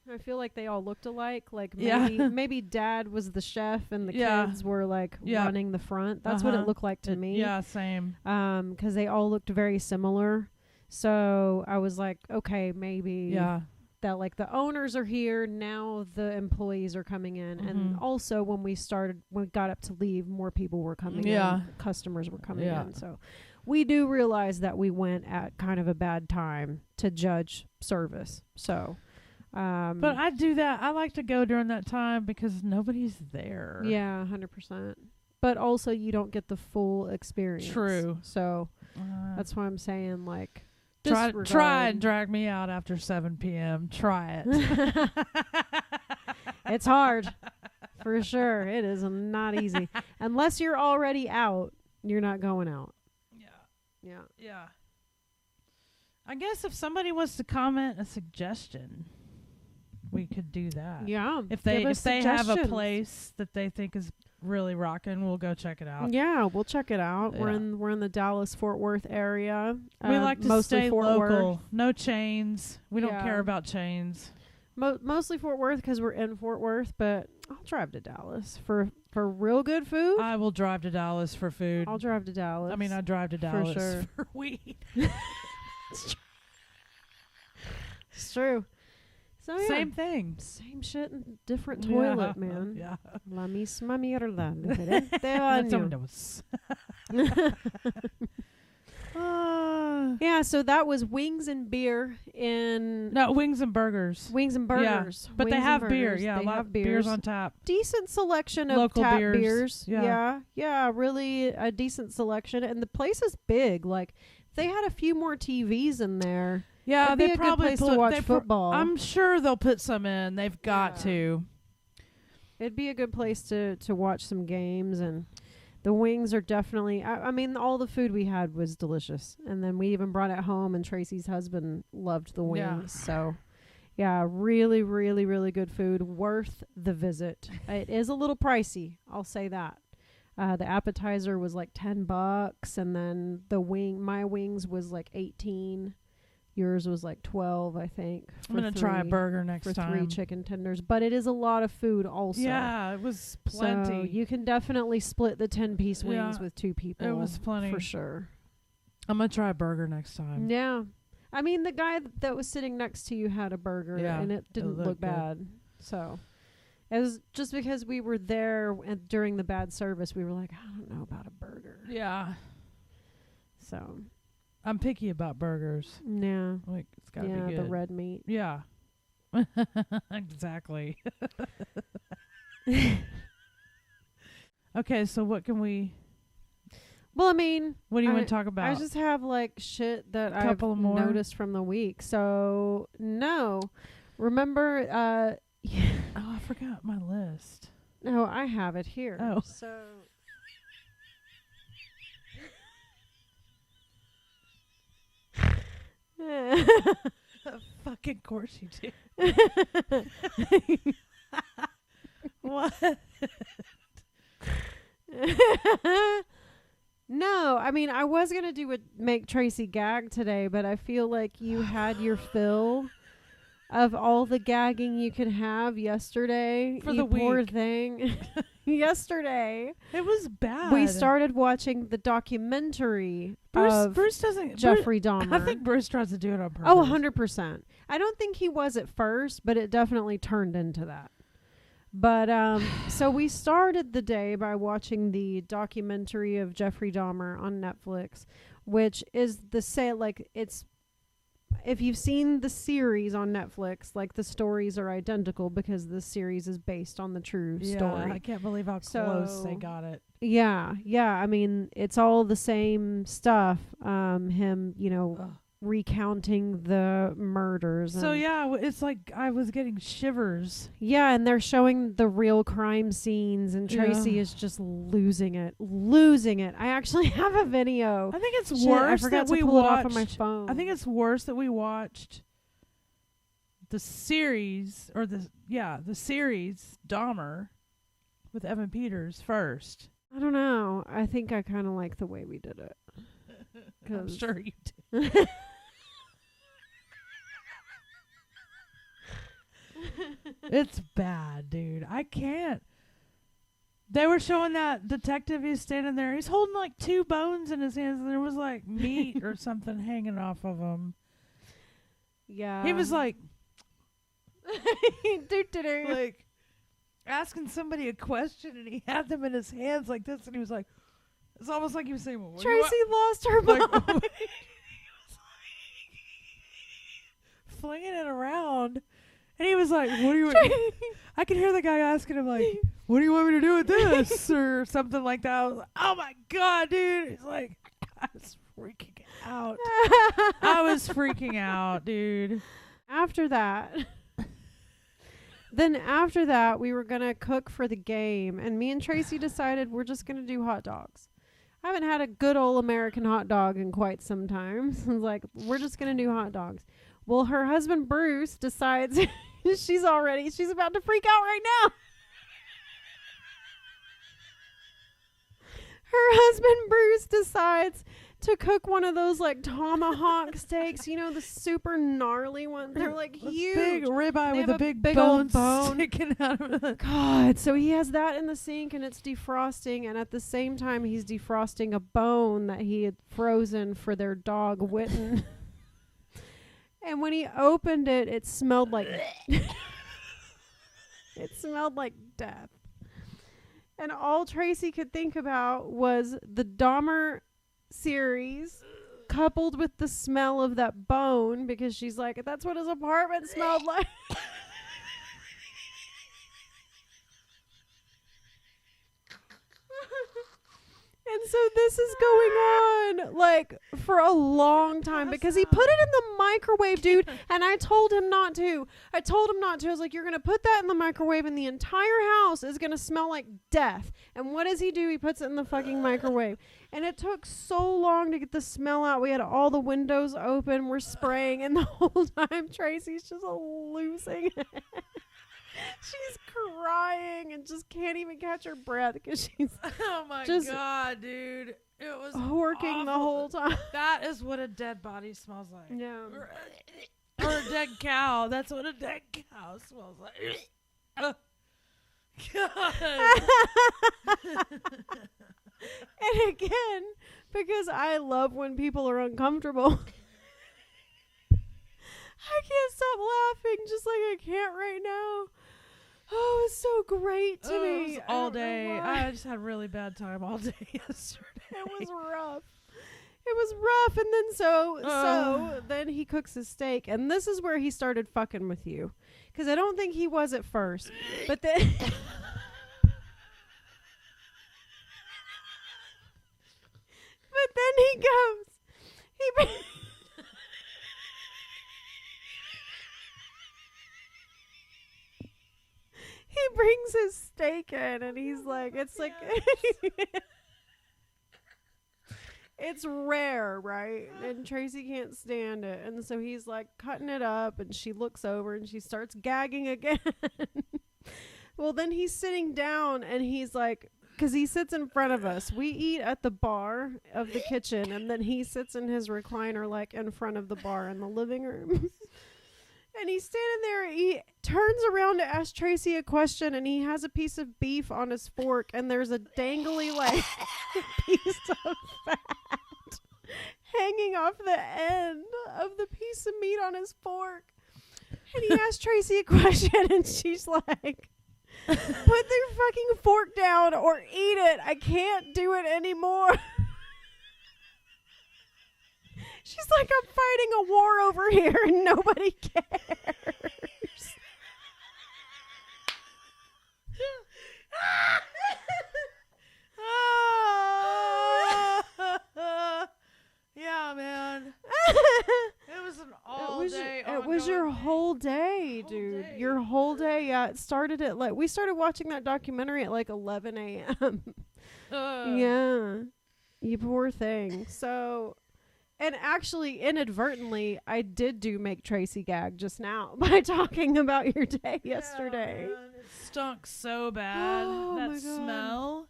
A: I feel like they all looked alike. Like
B: Yeah.
A: maybe dad was the chef and the
B: Yeah.
A: kids were like
B: Yeah.
A: running the front. That's what it
B: Uh-huh.
A: looked like to me.
B: yeah, same,
A: 'Cause they all looked very similar. So I was like, okay, maybe
B: yeah,
A: that like the owners are here now, the employees are coming in, and
B: Mhm.
A: also when we got up to leave, more people were coming
B: Yeah.
A: in, customers were coming
B: Yeah.
A: in. So we do realize that we went at kind of a bad time to judge service. So,
B: but I do that. I like to go during that time because nobody's there.
A: yeah, 100%. But also you don't get the full experience.
B: True.
A: So that's why I'm saying like.
B: Try
A: disregard.
B: and drag me out after 7 p.m. Try it.
A: It's hard. For sure. It is not easy. Unless you're already out, you're not going out.
B: Yeah.
A: Yeah.
B: Yeah. I guess if somebody wants to comment a suggestion, we could do that.
A: Yeah.
B: If they
A: Give us
B: have a
A: suggestions.
B: place that they think is really rocking, we'll go check it out.
A: Yeah, we'll check it out.
B: Yeah.
A: We're in the Dallas Fort Worth area.
B: We like to
A: mostly
B: stay
A: Fort
B: local.
A: Worth.
B: No chains. We don't
A: Yeah.
B: care about chains.
A: Mostly Fort Worth because we're in Fort Worth, but I'll drive to Dallas for real good food.
B: I will drive to Dallas for food.
A: I'll drive to Dallas.
B: I mean, I drive to Dallas
A: sure.
B: for weed.
A: It's true. So yeah,
B: Same thing.
A: same shit in different toilet,
B: Yeah.
A: man.
B: Yeah.
A: La misma mierda. Diferente
B: That's
A: baño.
B: knows.
A: Yeah, so that was wings and beer in
B: No, wings and burgers.
A: Wings and
B: Yeah,
A: burgers.
B: But they
A: Wings and
B: have beer.
A: burgers.
B: Yeah,
A: They
B: a lot
A: have
B: of beers on tap.
A: Decent selection of
B: Local
A: tap
B: beers.
A: beers.
B: Yeah.
A: Yeah, really a decent selection. And the place is big. Like, if they had a few more TVs in there,
B: Yeah,
A: it'd be
B: they
A: a good
B: probably
A: place to
B: put-
A: watch
B: they
A: football.
B: I'm sure they'll put some in. They've got
A: Yeah.
B: to.
A: It'd be a good place to watch some games. And the wings are definitely, I mean, all the food we had was delicious. And then we even brought it home, and Tracy's husband loved the wings.
B: Yeah.
A: So, yeah, really, really, really good food. Worth the visit. It is a little pricey, I'll say that. The appetizer was like $10, and then my wings was like 18. Yours was like 12, I think.
B: I'm gonna try a burger next
A: for
B: time.
A: 3 chicken tenders, but it is a lot of food also.
B: Yeah, it was
A: So
B: plenty.
A: you can definitely split the 10-piece wings
B: Yeah,
A: with 2 people.
B: it was plenty.
A: for sure.
B: I'm gonna try a burger next time.
A: Yeah, I mean, the guy that was sitting next to you had a burger,
B: Yeah,
A: and it didn't
B: looked
A: look
B: good.
A: bad. So it was just because we were there and during the bad service, we were like, I don't know about a burger.
B: Yeah,
A: So
B: I'm picky about burgers.
A: yeah,
B: Like it's gotta
A: yeah,
B: be good.
A: the red meat.
B: Yeah. Exactly. Okay, so what can we?
A: Well, I mean,
B: What do you want to talk about?
A: I just have like shit that I've
B: Couple of more?
A: noticed from the week. So no, remember?
B: Oh, I forgot my list.
A: No, I have it here.
B: Oh.
A: So.
B: Fucking course you do. What?
A: No, I mean, I was gonna make Tracy gag today, but I feel like you had your fill of all the gagging you could have yesterday.
B: For
A: you
B: the
A: poor
B: week.
A: thing. Yesterday,
B: It was bad.
A: we started watching the documentary of
B: Bruce doesn't.
A: Jeffrey Dahmer.
B: I think Bruce tries to do it on purpose.
A: Oh, 100%. I don't think he was at first, but it definitely turned into that. But so we started the day by watching the documentary of Jeffrey Dahmer on Netflix, which is it's if you've seen the series on Netflix, like the stories are identical because the series is based on the true
B: Yeah,
A: story.
B: I can't believe how
A: So-
B: close they got it.
A: Yeah. I mean, it's all the same stuff. Him,
B: Ugh.
A: recounting the murders.
B: So
A: and-
B: yeah, it's like I was getting shivers.
A: Yeah, and they're showing the real crime scenes, and Tracy
B: Yeah.
A: is just losing it. I actually have a video.
B: I think it's
A: Shit,
B: worse
A: I forgot
B: that
A: to
B: we
A: pull
B: watched.
A: it off on my phone.
B: I think it's worse that we watched the series the series Dahmer with Evan Peters first.
A: I don't know. I think I kind of like the way we did it.
B: I'm
A: 'Cause-
B: sure you did. It's bad, dude. I can't. They were showing that detective. He's standing there. He's holding like 2 bones in his hands, and there was like meat or something hanging off of him.
A: Yeah.
B: He was like
A: Doo-doo-doo.
B: like asking somebody a question, and he had them in his hands like this, and he was like, it's almost like he was saying, well, what do you
A: Tracy
B: want?
A: lost her
B: Like,
A: mind.
B: he was like flinging it around, and he was like, what do you want? I could hear the guy asking him like, what do you want me to do with this or something like that. I was like, oh my god, dude. He's like, I was freaking out. I was freaking out, dude.
A: After that, we were going to cook for the game, and me and Tracy decided we're just going to do hot dogs. I haven't had a good old American hot dog in quite some time. So I was like, we're just going to do hot dogs. Well, her husband, Bruce, decides she's about to freak out right now. husband Bruce decides to cook one of those like tomahawk steaks, you know, the super gnarly ones. They're like
B: A
A: huge.
B: big ribeye
A: They
B: with
A: have
B: a
A: a
B: big,
A: big old
B: bone
A: bone.
B: sticking out of it.
A: God, so he has that in the sink and it's defrosting, and at the same time he's defrosting a bone that he had frozen for their dog Witten. And when he opened it, it smelled like it smelled like death. And all Tracy could think about was the Dahmer series coupled with the smell of that bone, because she's like, that's what his apartment smelled like. And so this is going on like for a long time because he put it in the microwave, dude. And I told him not to. I was like, you're going to put that in the microwave and the entire house is going to smell like death. And what does he do? He puts it in the fucking microwave. And it took so long to get the smell out. We had all the windows open. We're spraying. And the whole time Tracy's just losing it. She's crying and just can't even catch her breath because she's
B: Oh my
A: just
B: god, dude. It was
A: working the whole time.
B: That is what a dead body smells like.
A: Yeah.
B: Or a dead cow. That's what a dead cow smells like. God.
A: And again, because I love when people are uncomfortable, I can't stop laughing just like I can't right now. Oh, it was so great to me.
B: It was
A: I
B: all
A: don't know
B: day.
A: why.
B: I just had a really bad time all day yesterday.
A: It was rough. It was rough, and then so then he cooks his steak, and this is where he started fucking with you, because I don't think he was at first, but then but then he goes, he brings his steak in, and he's like, it's like. It's rare, right? And Tracy can't stand it. And so he's like cutting it up, and she looks over and she starts gagging again. Well, then he's sitting down and he's like, because he sits in front of us. We eat at the bar of the kitchen, and then he sits in his recliner like in front of the bar in the living room. And he's standing there. He turns around to ask Tracy a question, and he has a piece of beef on his fork, and there's a dangly like piece of fat hanging off the end of the piece of meat on his fork. And he asked Tracy a question, and she's like, put their fucking fork down or eat it. I can't do it anymore. She's like, I'm fighting a war over here and nobody cares.
B: Yeah, man. It was an all day.
A: It was your whole day, dude.
B: day.
A: Your whole day. Yeah, it started at like, we started watching that documentary at like 11 a.m. Yeah. You poor thing. So, and actually, inadvertently, I did make Tracy gag just now by talking about your day yesterday.
B: Man, it stunk so bad.
A: Oh my
B: That
A: God.
B: smell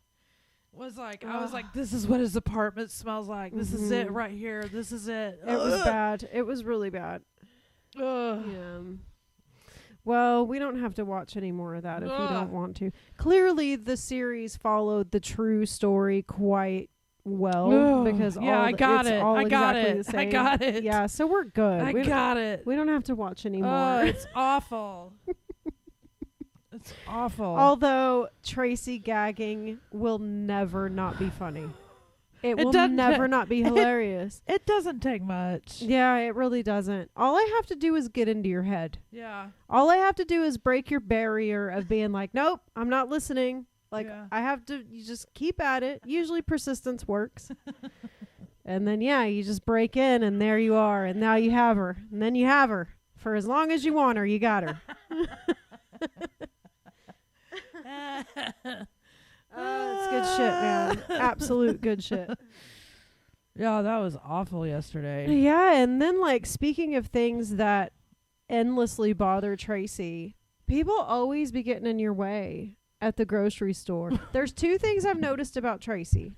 B: was like, I was like, this is what his apartment smells like. This is it right here. This is it.
A: It was bad. It was really bad.
B: Ugh.
A: Yeah. Well, we don't have to watch any more of that if you
B: Ugh.
A: don't want to. Clearly, the series followed the true story quite well
B: Ugh.
A: because
B: Yeah,
A: all
B: I got
A: it's
B: it.
A: all
B: I got
A: exactly
B: it.
A: the
B: I
A: same.
B: got it.
A: Yeah, so we're good.
B: I got it.
A: We don't have to watch anymore.
B: Oh, it's awful. It's awful.
A: Although Tracy gagging will never not be funny. It will
B: doesn't
A: never
B: ta-
A: not be hilarious.
B: It doesn't take much.
A: Yeah, it really doesn't. All I have to do is get into your head.
B: Yeah.
A: All I have to do is break your barrier of being like, nope, I'm not listening. Like,
B: Yeah.
A: I have to, you just keep at it. Usually persistence works. And then, yeah, you just break in and there you are. And now you have her. And then you have her. For as long as you want her, you got her. It's good shit, man. Absolute good shit.
B: Yeah, that was awful yesterday.
A: Yeah, and then like speaking of things that endlessly bother Tracy, people always be getting in your way at the grocery store. There's two things I've noticed about Tracy.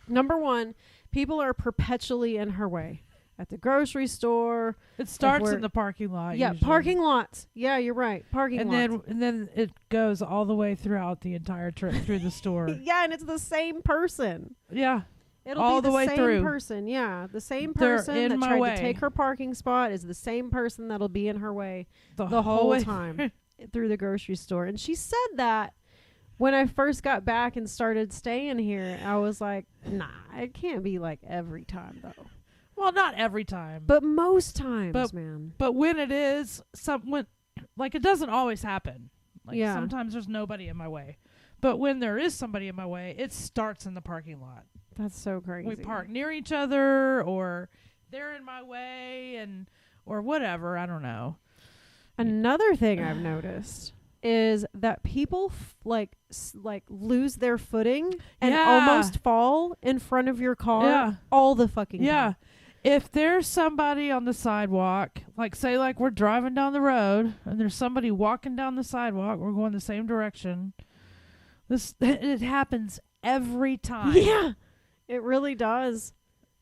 A: Number one, people are perpetually in her way. At the grocery store.
B: It starts
A: we're-
B: in the parking lot.
A: Yeah,
B: usually.
A: parking lots. Yeah, you're right. Parking
B: And
A: lots.
B: then it goes all the way throughout the entire trip through the store.
A: Yeah, and it's the same person.
B: Yeah.
A: It'll
B: All
A: be
B: the
A: the
B: way
A: same
B: through.
A: person. Yeah, the same
B: They're
A: person
B: in
A: that
B: my
A: tried
B: way.
A: to take her parking spot is the same person that'll be in her way the
B: whole
A: whole
B: way
A: time through the grocery store. And she said that when I first got back and started staying here. I was like, nah, it can't be like every time though.
B: Well, not every time.
A: But most times,
B: But-
A: man.
B: But when it is, like it doesn't always happen. Like
A: Yeah.
B: sometimes there's nobody in my way. But when there is somebody in my way, it starts in the parking lot.
A: That's so crazy.
B: We park near each other, or they're in my way, or whatever. I don't know.
A: Another thing I've noticed is that people like lose their footing and
B: Yeah.
A: almost fall in front of your car
B: Yeah.
A: all the fucking
B: Yeah.
A: time.
B: If there's somebody on the sidewalk, like say like we're driving down the road and there's somebody walking down the sidewalk, we're going the same direction. It happens every time.
A: Yeah, it really does.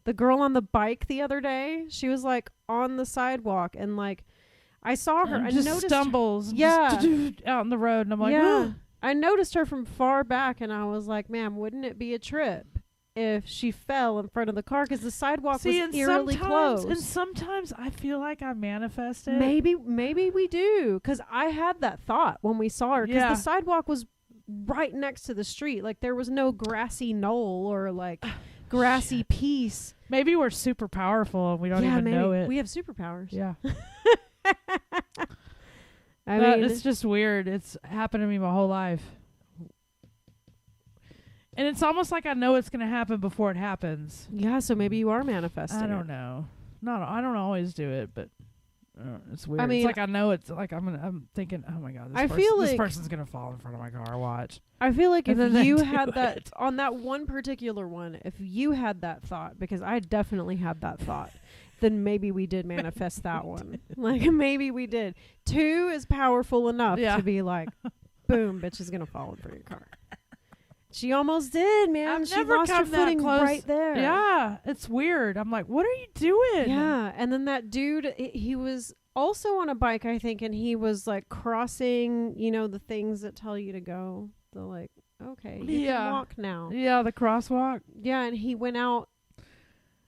A: The girl on the bike the other day, she was like on the sidewalk and like I saw her.
B: And
A: I
B: just
A: noticed
B: stumbles
A: Yeah.
B: just out in the road and I'm like,
A: yeah.
B: "Ugh."
A: I noticed her from far back and I was like, ma'am, wouldn't it be a trip if she fell in front of the car because the sidewalk
B: See,
A: was
B: and
A: eerily
B: sometimes,
A: closed?
B: and sometimes I feel like I manifest it.
A: Maybe we do, because I had that thought when we saw her, because
B: Yeah.
A: the sidewalk was right next to the street. Like there was no grassy knoll or like grassy piece.
B: Maybe we're super powerful and we don't even
A: maybe
B: know it.
A: we have superpowers.
B: Yeah.
A: I
B: But
A: mean,
B: it's just weird. It's happened to me my whole life. And it's almost like I know it's going to happen before it happens.
A: yeah. So maybe you are manifesting.
B: I don't know. I don't always do it, but it's weird.
A: I mean,
B: it's like I know it's like I'm thinking, oh my god,
A: I feel
B: this
A: like-
B: person's going to fall in front of my car. Watch.
A: I feel like
B: And then
A: if
B: they
A: you
B: do
A: had that
B: it.
A: on that one particular one, if you had that thought, because I definitely had that thought, then maybe we did manifest that one. Like maybe we did. 2 is powerful enough
B: Yeah.
A: to be like, boom, bitch is gonna fall in front of your car. She almost did, man.
B: I've
A: She
B: never
A: lost her
B: come that
A: footing
B: close.
A: right there.
B: Yeah, it's weird. I'm like, what are you doing?
A: Yeah, and then that dude, he was also on a bike, I think, and he was like crossing, the things that tell you to go. The like, okay, you
B: Yeah.
A: can walk now.
B: Yeah, the crosswalk.
A: Yeah, and he went out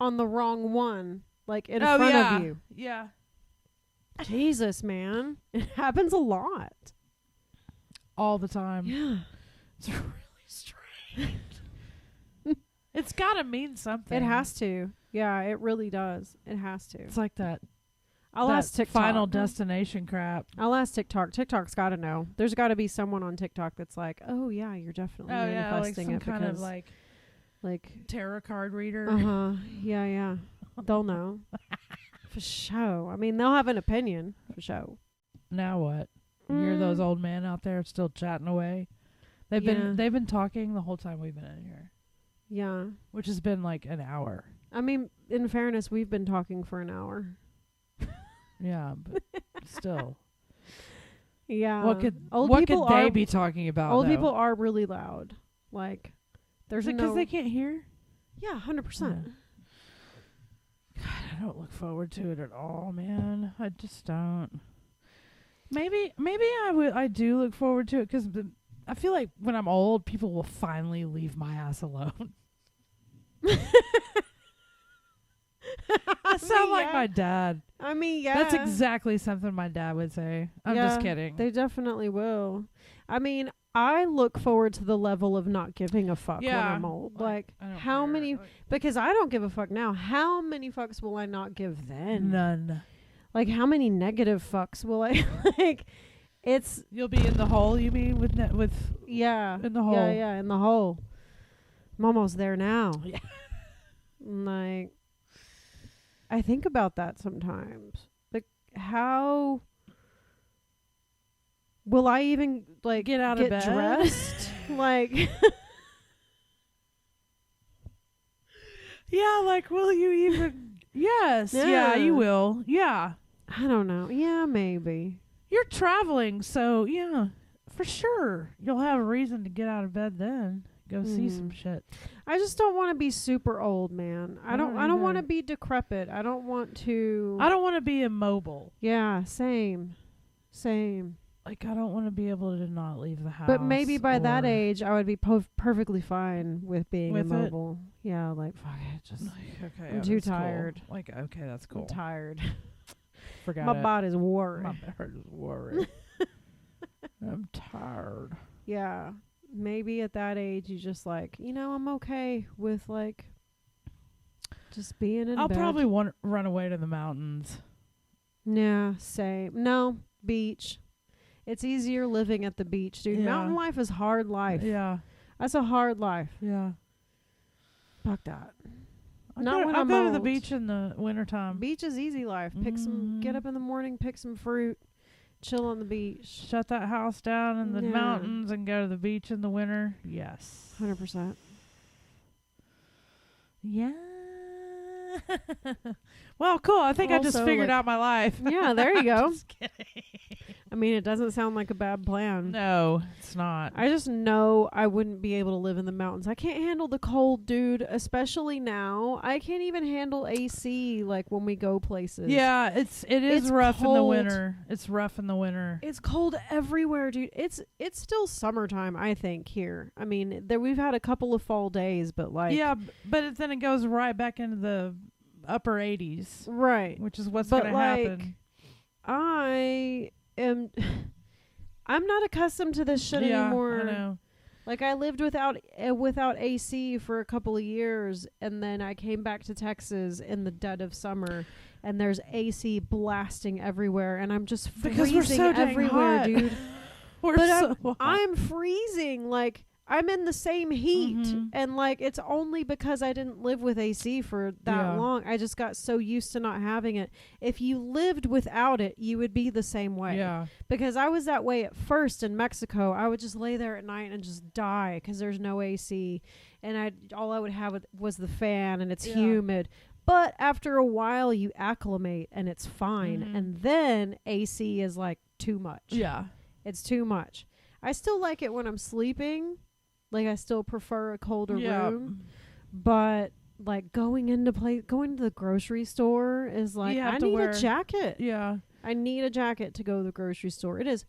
A: on the wrong one, like in
B: Oh,
A: front
B: yeah.
A: of you.
B: Yeah.
A: Jesus, man, it happens a lot.
B: All the time.
A: Yeah,
B: It's really strange. It's got to mean something.
A: it has to. Yeah, it really does. It has to.
B: It's like that.
A: I'll
B: that
A: ask TikTok.
B: Final Destination crap.
A: I'll ask TikTok. TikTok's got to know. There's got to be someone on TikTok that's like, oh yeah, you're definitely
B: Oh yeah, like
A: manifesting
B: some
A: it
B: kind
A: because
B: of
A: like
B: tarot card reader.
A: yeah. They'll know for sure. I mean, they'll have an opinion for sure.
B: Now what? You hear those old men out there still chatting away? They've been talking the whole time we've been in here,
A: Yeah.
B: which has been like an hour.
A: I mean, in fairness, we've been talking for an hour.
B: Yeah, but still.
A: Yeah.
B: What could
A: old
B: what
A: people
B: could they
A: are,
B: be talking about?
A: Old
B: though?
A: people are really loud. Like, there's
B: Is it
A: no.
B: because they can't hear?
A: Yeah, 100%.
B: God, I don't look forward to it at all, man. I just don't. Maybe I do look forward to it because I feel like when I'm old, people will finally leave my ass alone. I sound like my dad.
A: I mean, yeah.
B: That's exactly something my dad would say. I'm
A: Yeah,
B: just kidding.
A: They definitely will. I mean, I look forward to the level of not giving a fuck when
B: Yeah,
A: I'm old.
B: like,
A: Like,
B: I don't
A: how
B: care.
A: many? Because I don't give a fuck now. How many fucks will I not give then?
B: None.
A: Like, how many negative fucks will I like? It's
B: You'll be in the hole. You mean with
A: yeah,
B: in the hole?
A: yeah, in the hole. I'm almost there now.
B: Yeah.
A: Like, I think about that sometimes. Like, how will I even like
B: Get out of bed?
A: dressed? Like,
B: Yeah, like will you even? Yes. Yeah.
A: Yeah.
B: You will. Yeah.
A: I don't know. Yeah, maybe.
B: You're traveling, so yeah, for sure you'll have a reason to get out of bed then. Go see some shit.
A: I just don't want to be super old, man. I don't want to be decrepit. I don't want to.
B: I don't want to be immobile.
A: Yeah, same.
B: Like, I don't want to be able to not leave the house.
A: But maybe by that age, I would be perfectly fine with being
B: With it?
A: immobile. Yeah, like, fuck it. Just,
B: Like, okay,
A: I'm too
B: that's cool.
A: tired.
B: Like, okay, that's cool.
A: I'm tired.
B: Forgot
A: My
B: it.
A: body's worried.
B: My body's worried. I'm tired.
A: Yeah. Maybe at that age, you just like, I'm okay with, like, just being in
B: I'll
A: bed.
B: probably run away to the mountains.
A: Yeah, same. No, beach. It's easier living at the beach, dude.
B: Yeah.
A: Mountain life is hard life.
B: Yeah.
A: That's a hard life.
B: Yeah.
A: Fuck that.
B: I'll
A: Not
B: go,
A: when
B: I'll
A: I'm
B: go to the
A: old.
B: beach in the wintertime.
A: Beach is easy life. Get
B: Mhm.
A: up in the morning, pick some fruit, chill on the beach.
B: Shut that house down in the
A: Yeah.
B: mountains and go to the beach in the winter. Yes.
A: 100%.
B: Yeah. Well, cool. I think I just
A: Also,
B: figured
A: like-
B: out my life.
A: Yeah, there you go.
B: Just kidding.
A: I mean, it doesn't sound like a bad plan.
B: No, it's not.
A: I just know I wouldn't be able to live in the mountains. I can't handle the cold, dude, especially now. I can't even handle AC like when we go places.
B: Yeah, it is
A: It's
B: rough in the
A: cold.
B: winter. It's rough in the winter.
A: It's cold everywhere, dude. It's still summertime, I think, here. I mean, we've had a couple of fall days, but like
B: Yeah, but then it goes right back into the upper 80s,
A: right.
B: which is what's
A: But,
B: going to
A: like,
B: happen.
A: I'm not accustomed to this shit
B: Yeah,
A: anymore.
B: I know.
A: Like I lived without AC for a couple of years, and then I came back to Texas in the dead of summer, and there's AC blasting everywhere, and I'm just
B: Because we're
A: freezing
B: so dang
A: everywhere,
B: hot.
A: dude.
B: We're
A: But
B: so hot.
A: I'm freezing. Like I'm in the same heat,
B: Mhm.
A: and like it's only because I didn't live with AC for that
B: Yeah.
A: long. I just got so used to not having it. If you lived without it, you would be the same way.
B: Yeah.
A: Because I was that way at first in Mexico. I would just lay there at night and just die because there's no AC, and all I would have was the fan, and it's
B: Yeah.
A: humid. But after a while, you acclimate and it's fine.
B: Mhm.
A: And then AC is like too much.
B: Yeah.
A: It's too much. I still like it when I'm sleeping. Like I still prefer a colder
B: Yeah.
A: room. But like going to the grocery store is like
B: You have
A: I
B: to
A: need
B: wear-
A: a jacket.
B: Yeah.
A: I need a jacket to go to the grocery store. It is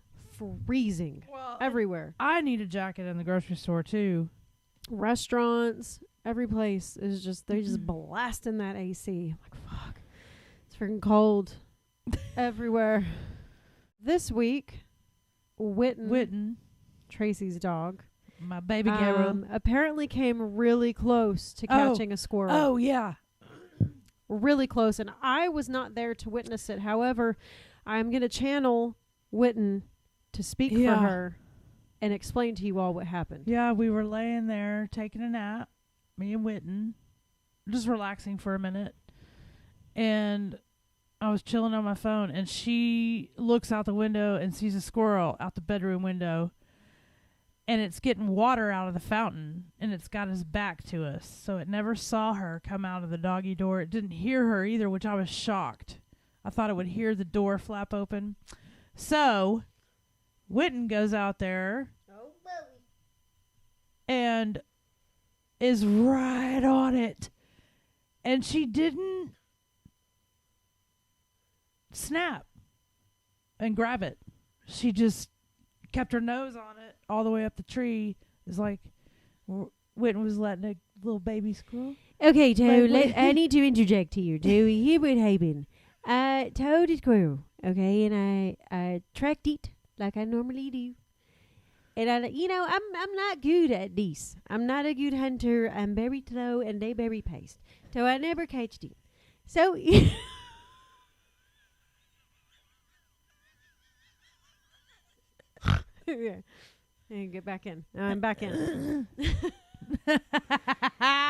A: freezing
B: Well,
A: everywhere.
B: I need a jacket in the grocery store too.
A: Restaurants, every place is just they're
B: Mm-hmm.
A: just blasting that AC. I'm like, fuck. It's freaking cold everywhere. This week,
B: Witten,
A: Tracy's dog,
B: my baby girl.
A: apparently came really close to
B: Oh.
A: catching a squirrel.
B: Oh yeah.
A: Really close, and I was not there to witness it. However, I'm going to channel Witten to speak
B: Yeah.
A: for her and explain to you all what happened.
B: Yeah, we were laying there taking a nap, me and Witten, just relaxing for a minute. And I was chilling on my phone, and she looks out the window and sees a squirrel out the bedroom window. And it's getting water out of the fountain, and it's got his back to us. So it never saw her come out of the doggy door. It didn't hear her either, which I was shocked. I thought it would hear the door flap open. So Witten goes out there and is right on it. And she didn't snap and grab it. She just kept her nose on it all the way up the tree. It's like Witten was letting a little baby squirrel.
A: Okay,
B: Like,
A: I need to interject here. Here what happened. I told a squirrel, okay, and I tracked it like I normally do. And I'm not good at this. I'm not a good hunter. I'm very slow and they very fast. So I never catched it. So yeah. And get back in. I'm back in.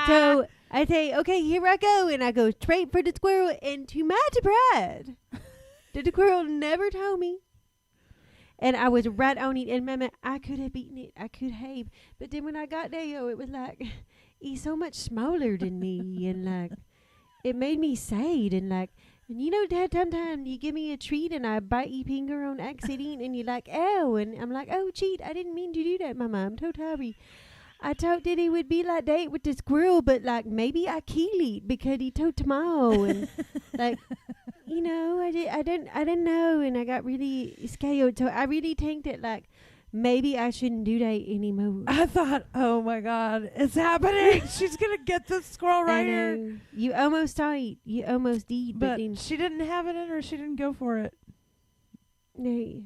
A: So I say, okay, here I go. And I go straight for the squirrel. And to my surprise, the squirrel never told me. And I was right on it. And mama, I could have eaten it. I could have. But then when I got there, it was like, he's so much smaller than me. And like, it made me sad. And like, and you know, Dad, sometimes you give me a treat and I bite your finger on accident and you're like, oh. And I'm like, oh, cheat. I didn't mean to do that, Mama. I'm so sorry. I thought that he would be like that with the squirrel, but like maybe I kill it because he told tomorrow and like you know I didn't know and I got really scared. So I really think that like maybe I shouldn't do that anymore.
B: I thought, oh my God, it's happening. She's gonna get the squirrel right here.
A: You almost died. You almost did, but then
B: she didn't have it in her. She didn't go for it.
A: no.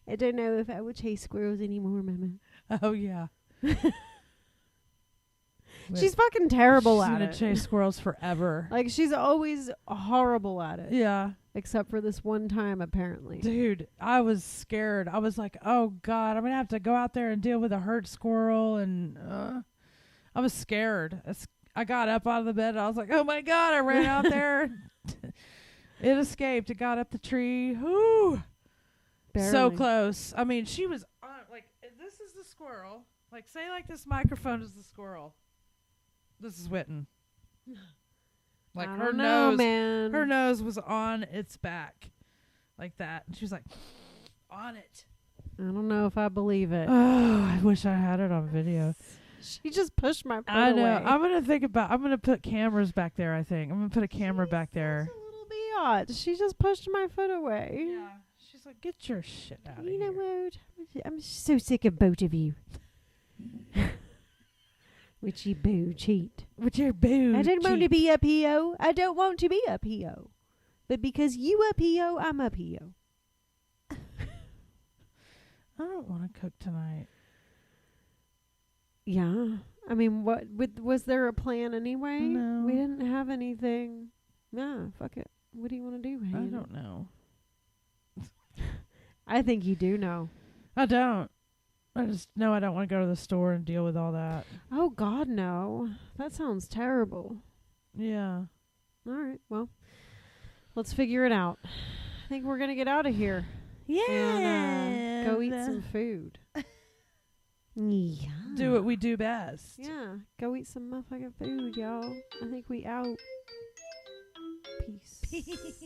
A: I don't know if I would chase squirrels anymore, Mama.
B: Oh yeah.
A: She's fucking terrible
B: She's
A: at
B: gonna
A: it.
B: chase squirrels forever.
A: Like she's always horrible at it.
B: Yeah.
A: Except for this one time, apparently.
B: Dude, I was scared. I was like, oh God, I'm going to have to go out there and deal with a hurt squirrel. And I was scared. I got up out of the bed. And I was like, oh my God, I ran out there. It escaped. It got up the tree. Whoo.
A: Barely.
B: So close. I mean, she was on, like, this is the squirrel. Like, say like this microphone is the squirrel. This is Witten. Like
A: I
B: her
A: don't know,
B: nose,
A: man.
B: her nose was on its back, like that. And she was like, on it.
A: I don't know if I believe it.
B: Oh, I wish I had it on video.
A: She just pushed my foot
B: I know.
A: away.
B: I'm gonna put cameras back there. I think I'm gonna put a camera back there.
A: That's a little biatch. She just pushed my foot away.
B: Yeah. She's like, get your shit out of
A: You
B: here.
A: know what? I'm so sick of both of you. With you boo cheat.
B: With your boo.
A: I didn't want to be up here. I don't want to be up here. But because you up here, I'm up here.
B: I don't want to cook tonight.
A: Yeah. I mean, was there a plan anyway?
B: No.
A: We didn't have anything. Nah, fuck it. What do you want to do,
B: I
A: Hayden?
B: don't know.
A: I think you do know.
B: I don't. I just know I don't want to go to the store and deal with all that.
A: Oh, God, no. That sounds terrible.
B: Yeah.
A: All right, well, let's figure it out. I think we're going to get out of here.
B: Yeah.
A: And go eat some food. Yeah.
B: Do what we do best.
A: Yeah, go eat some motherfucking food, y'all. I think we out. Peace.
B: Peace.